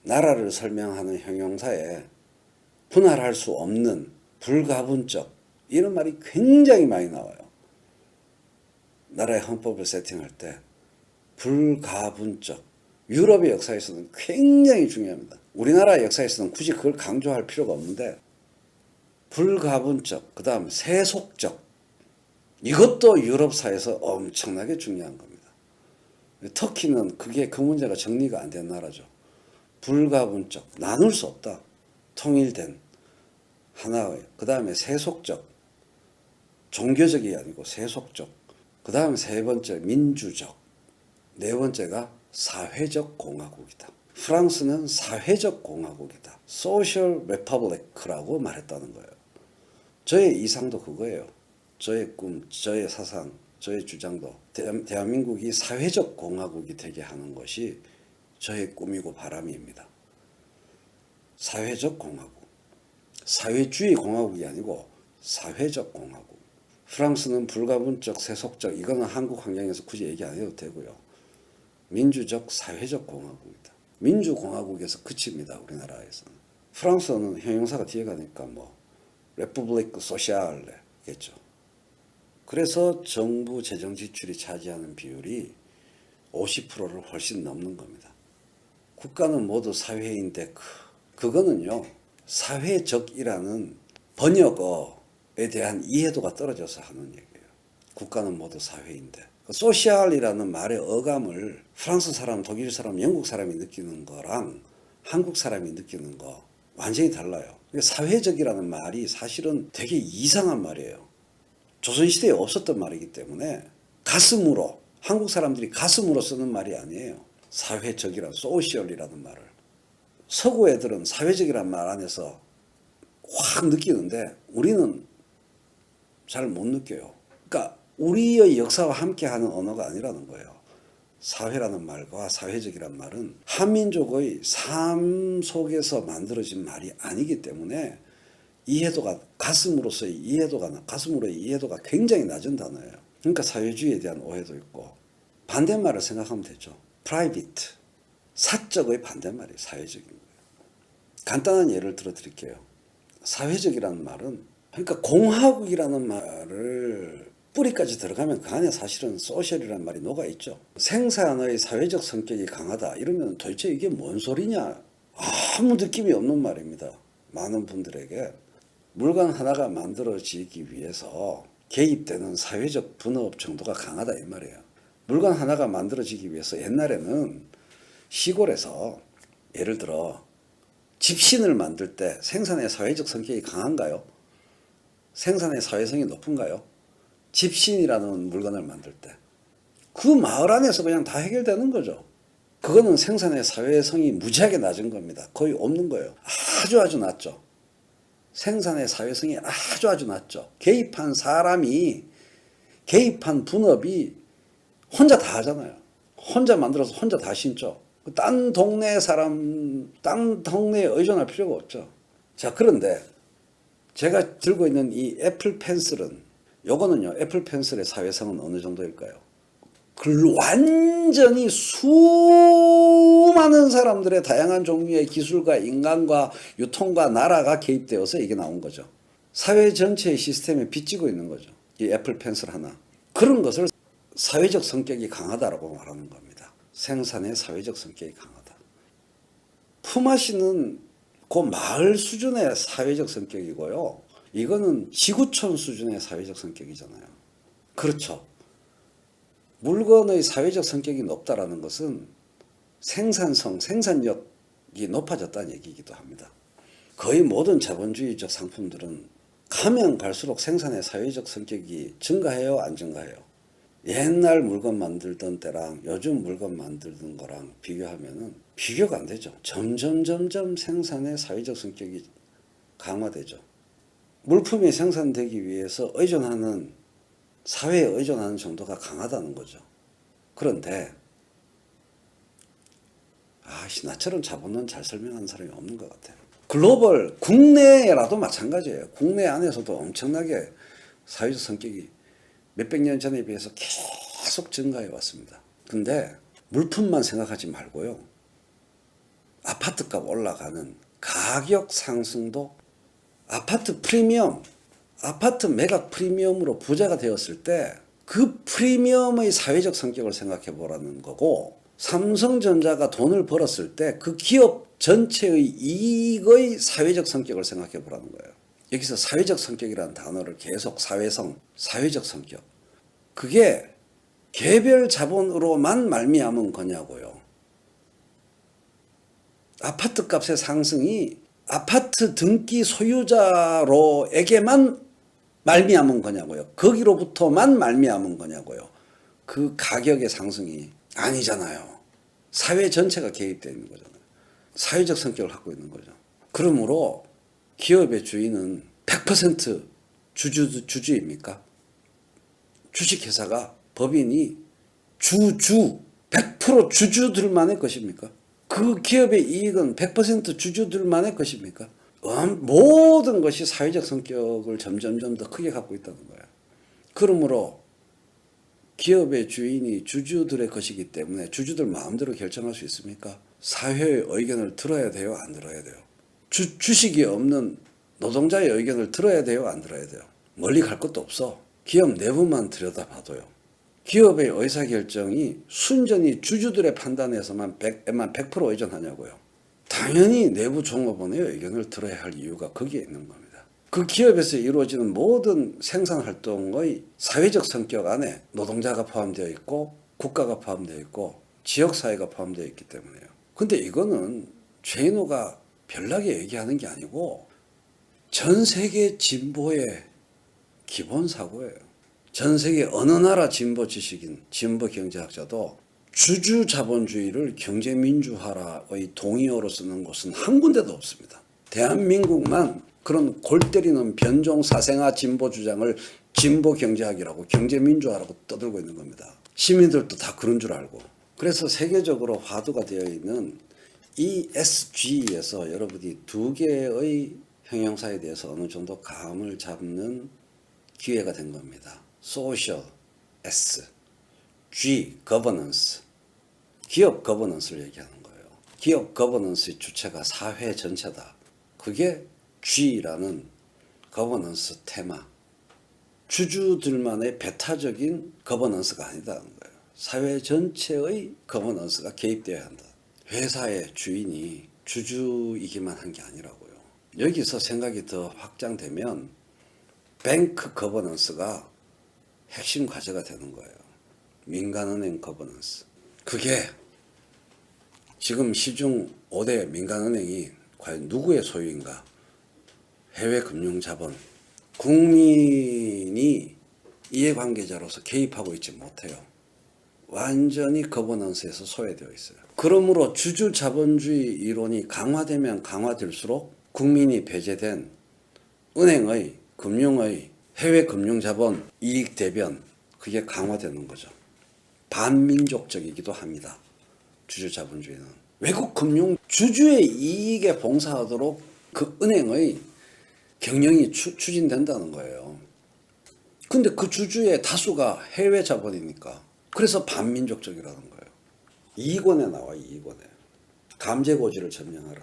나라를 설명하는 형용사에 분할할 수 없는 불가분적 이런 말이 굉장히 많이 나와요. 나라의 헌법을 세팅할 때 불가분적, 유럽의 역사에서는 굉장히 중요합니다. 우리나라의 역사에서는 굳이 그걸 강조할 필요가 없는데 불가분적, 그 다음 세속적, 이것도 유럽사에서 엄청나게 중요한 겁니다. 터키는 그게 그 문제가 정리가 안 된 나라죠. 불가분적, 나눌 수 없다. 통일된 하나의, 그 다음에 세속적, 종교적이 아니고 세속적, 그 다음에 세 번째 민주적, 네 번째가 사회적 공화국이다. 프랑스는 사회적 공화국이다. 소셜 레퍼블릭이라고 말했다는 거예요. 저의 이상도 그거예요. 저의 꿈, 저의 사상, 저의 주장도 대한민국이 사회적 공화국이 되게 하는 것이 저의 꿈이고 바람입니다. 사회적 공화국. 사회주의 공화국이 아니고 사회적 공화국. 프랑스는 불가분적, 세속적, 이거는 한국 환경에서 굳이 얘기 안 해도 되고요. 민주적, 사회적 공화국이다. 민주공화국에서 그칩니다. 우리나라에서는. 프랑스어는 형용사가 뒤에 가니까 뭐 레publique sociale겠죠. 그래서 정부 재정 지출이 차지하는 비율이 50%를 훨씬 넘는 겁니다. 국가는 모두 사회인데 그거는요. 사회적이라는 번역어에 대한 이해도가 떨어져서 하는 얘기예요. 국가는 모두 사회인데. 소시알이라는 말의 어감을 프랑스 사람, 독일 사람, 영국 사람이 느끼는 거랑 한국 사람이 느끼는 거 완전히 달라요. 사회적이라는 말이 사실은 되게 이상한 말이에요. 조선시대에 없었던 말이기 때문에 가슴으로, 한국 사람들이 가슴으로 쓰는 말이 아니에요. 사회적이란, 소셜이라는 말을. 서구 애들은 사회적이라는 말 안에서 확 느끼는데 우리는 잘 못 느껴요. 그러니까 우리의 역사와 함께하는 언어가 아니라는 거예요. 사회라는 말과 사회적이란 말은 한민족의 삶 속에서 만들어진 말이 아니기 때문에 이해도가 가슴으로의 이해도가 굉장히 낮은 단어예요. 그러니까 사회주의에 대한 오해도 있고 반대말을 생각하면 되죠. private, 사적의 반대말이 사회적인 거예요. 간단한 예를 들어 드릴게요. 사회적이라는 말은 그러니까 공화국이라는 말을 뿌리까지 들어가면 그 안에 사실은 소셜이라는 말이 녹아있죠. 생산의 사회적 성격이 강하다 이러면 도대체 이게 뭔 소리냐, 아무 느낌이 없는 말입니다. 많은 분들에게. 물건 하나가 만들어지기 위해서 개입되는 사회적 분업 정도가 강하다 이 말이에요. 물건 하나가 만들어지기 위해서 옛날에는 시골에서 예를 들어 집신을 만들 때 생산의 사회적 성격이 강한가요? 생산의 사회성이 높은가요? 집신이라는 물건을 만들 때 그 마을 안에서 그냥 다 해결되는 거죠. 그거는 생산의 사회성이 무지하게 낮은 겁니다. 거의 없는 거예요. 아주 낮죠. 생산의 사회성이 아주 낮죠. 개입한 사람이, 개입한 분업이 혼자 다 하잖아요. 혼자 만들어서 혼자 다 신죠. 딴 동네 사람, 딴 동네에 의존할 필요가 없죠. 자, 그런데 제가 들고 있는 이 애플 펜슬은, 요거는요, 애플 펜슬의 사회성은 어느 정도일까요? 완전히 수많은 사람들의 다양한 종류의 기술과 인간과 유통과 나라가 개입되어서 이게 나온 거죠. 사회 전체의 시스템에 빚지고 있는 거죠. 이 애플 펜슬 하나. 그런 것을 사회적 성격이 강하다라고 말하는 겁니다. 생산의 사회적 성격이 강하다. 품앗이는 그 마을 수준의 사회적 성격이고요. 이거는 지구촌 수준의 사회적 성격이잖아요. 그렇죠. 물건의 사회적 성격이 높다라는 것은 생산성, 생산력이 높아졌다는 얘기이기도 합니다. 거의 모든 자본주의적 상품들은 가면 갈수록 생산의 사회적 성격이 증가해요, 안 증가해요? 옛날 물건 만들던 때랑 요즘 물건 만들던 거랑 비교하면은 비교가 안 되죠. 점점 생산의 사회적 성격이 강화되죠. 물품이 생산되기 위해서 사회에 의존하는 정도가 강하다는 거죠. 그런데 나처럼 자본론 잘 설명하는 사람이 없는 것 같아요. 글로벌, 국내라도 마찬가지예요. 국내 안에서도 엄청나게 사회적 성격이 몇백 년 전에 비해서 계속 증가해 왔습니다. 근데 물품만 생각하지 말고요. 아파트값 올라가는 가격 상승도 아파트 프리미엄, 아파트 매각 프리미엄으로 부자가 되었을 때 그 프리미엄의 사회적 성격을 생각해 보라는 거고, 삼성전자가 돈을 벌었을 때 그 기업 전체의 이익의 사회적 성격을 생각해 보라는 거예요. 여기서 사회적 성격이라는 단어를 계속 사회적 성격. 그게 개별 자본으로만 말미암은 거냐고요. 아파트 값의 상승이 아파트 등기 소유자로에게만 말미암은 거냐고요. 거기로부터만 말미암은 거냐고요. 그 가격의 상승이 아니잖아요. 사회 전체가 개입되어 있는 거잖아요. 사회적 성격을 갖고 있는 거죠. 그러므로 기업의 주인은 100% 주주입니까? 주식회사가 법인이 100% 주주들만의 것입니까? 그 기업의 이익은 100% 주주들만의 것입니까? 모든 것이 사회적 성격을 점점점 더 크게 갖고 있다는 거예요. 그러므로 기업의 주인이 주주들의 것이기 때문에 주주들 마음대로 결정할 수 있습니까? 사회의 의견을 들어야 돼요? 안 들어야 돼요? 주식이 없는 노동자의 의견을 들어야 돼요? 안 들어야 돼요? 멀리 갈 것도 없어. 기업 내부만 들여다봐도요. 기업의 의사결정이 순전히 주주들의 판단에서만 100% 의존하냐고요. 당연히 내부 종업원의 의견을 들어야 할 이유가 거기에 있는 겁니다. 그 기업에서 이루어지는 모든 생산활동의 사회적 성격 안에 노동자가 포함되어 있고 국가가 포함되어 있고 지역사회가 포함되어 있기 때문에요. 근데 이거는 최인호가 별나게 얘기하는 게 아니고 전 세계 진보의 기본 사고예요. 전 세계 어느 나라 진보 지식인, 진보 경제학자도 주주 자본주의를 경제민주화의 동의어로 쓰는 곳은 한 군데도 없습니다. 대한민국만 그런 골 때리는 변종 사생아 진보 주장을 진보 경제학이라고 경제민주화라고 떠들고 있는 겁니다. 시민들도 다 그런 줄 알고. 그래서 세계적으로 화두가 되어 있는 ESG에서 여러분이 두 개의 형용사에 대해서 어느 정도 감을 잡는 기회가 된 겁니다. Social S, G, Governance. 기업 거버넌스를 얘기하는 거예요. 기업 거버넌스의 주체가 사회 전체다. 그게 G라는 거버넌스 테마. 주주들만의 배타적인 거버넌스가 아니다는 거예요. 사회 전체의 거버넌스가 개입되어야 한다. 회사의 주인이 주주이기만 한 게 아니라고요. 여기서 생각이 더 확장되면 뱅크 거버넌스가 핵심 과제가 되는 거예요. 민간은행 거버넌스. 그게 지금 시중 5대 민간은행이 과연 누구의 소유인가? 해외 금융자본. 국민이 이해관계자로서 개입하고 있지 못해요. 완전히 거버넌스에서 소외되어 있어요. 그러므로 주주 자본주의 이론이 강화되면 강화될수록 국민이 배제된 은행의, 금융의 해외 금융자본 이익 대변, 그게 강화되는 거죠. 반민족적이기도 합니다. 주주 자본주의는. 외국 금융 주주의 이익에 봉사하도록 그 은행의 경영이 추진된다는 거예요. 근데 그 주주의 다수가 해외 자본이니까. 그래서 반민족적이라는 거예요. 2권에 나와, 2권에. 감제고지를 점령하라.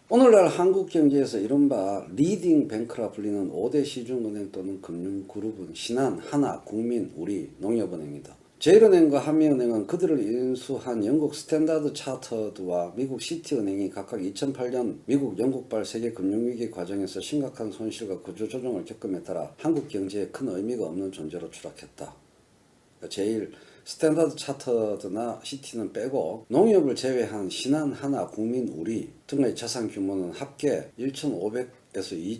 오늘날 한국 경제에서 이른바 리딩 뱅크라 불리는 5대 시중은행 또는 금융그룹은 신한, 하나, 국민, 우리, 농협은행이다. 제일은행과 한미은행은 그들을 인수한 영국 스탠다드 차터드와 미국 시티은행이 각각 2008년 미국 영국발 세계 금융위기 과정에서 심각한 손실과 구조조정을 겪음에 따라 한국 경제에 큰 의미가 없는 존재로 추락했다. 제일 스탠다드 차터드나 시티는 빼고 농협을 제외한 신한, 하나, 국민, 우리 등의 자산 규모는 합계 1,500에서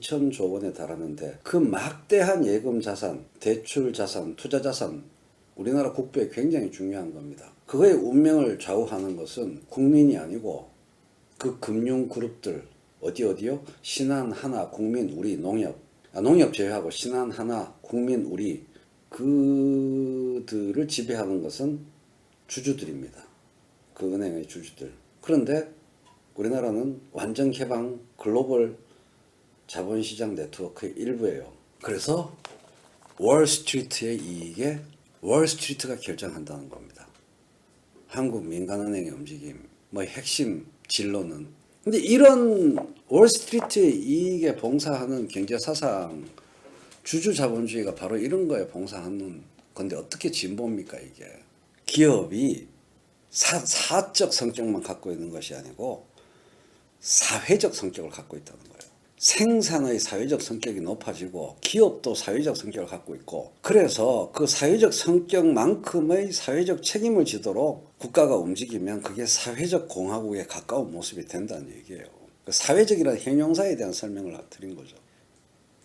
2,000조 원에 달하는데 그 막대한 예금 자산, 대출 자산, 투자 자산, 우리나라 국부에 굉장히 중요한 겁니다. 그거의 운명을 좌우하는 것은 국민이 아니고 그 금융그룹들, 어디요? 신한, 하나, 국민, 우리, 농협. 농협 제외하고 신한, 하나, 국민, 우리, 그들을 지배하는 것은 주주들입니다. 그 은행의 주주들. 그런데 우리나라는 완전 개방 글로벌 자본시장 네트워크의 일부예요. 그래서 월스트리트의 이익에 월스트리트가 결정한다는 겁니다. 한국 민간은행의 움직임, 핵심 진로는. 근데 이런 월스트리트의 이익에 봉사하는 경제사상, 주주자본주의가 바로 이런 거에 봉사하는 건데 어떻게 진보입니까 이게. 기업이 사적 성격만 갖고 있는 것이 아니고 사회적 성격을 갖고 있다는 거예요. 생산의 사회적 성격이 높아지고 기업도 사회적 성격을 갖고 있고, 그래서 그 사회적 성격만큼의 사회적 책임을 지도록 국가가 움직이면 그게 사회적 공화국에 가까운 모습이 된다는 얘기예요. 사회적이라는 형용사에 대한 설명을 드린 거죠.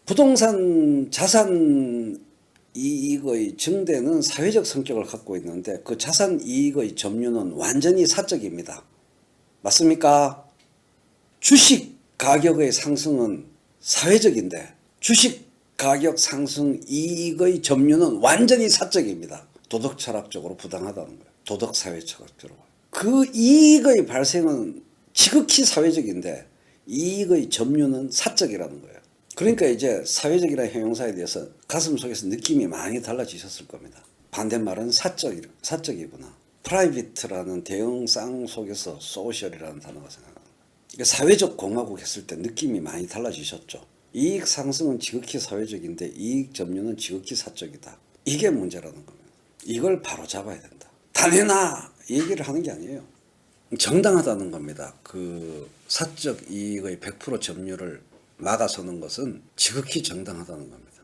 부동산 자산 이익의 증대는 사회적 성격을 갖고 있는데 그 자산 이익의 점유는 완전히 사적입니다. 맞습니까? 주식 가격의 상승은 사회적인데 주식 가격 상승 이익의 점유는 완전히 사적입니다. 도덕 철학적으로 부당하다는 거예요. 도덕 사회 철학적으로. 그 이익의 발생은 지극히 사회적인데 이익의 점유는 사적이라는 거예요. 그러니까 이제 사회적이라는 형용사에 대해서 가슴속에서 느낌이 많이 달라지셨을 겁니다. 반대말은 사적이구나. 프라이빗라는 대형 쌍 속에서 소셜이라는 단어가 생각납니다. 사회적 공화국 했을 때 느낌이 많이 달라지셨죠. 이익 상승은 지극히 사회적인데 이익 점유는 지극히 사적이다. 이게 문제라는 겁니다. 이걸 바로 잡아야 된다. 당연하 얘기를 하는 게 아니에요. 정당하다는 겁니다. 그 사적 이익의 100% 점유를 막아서는 것은 지극히 정당하다는 겁니다.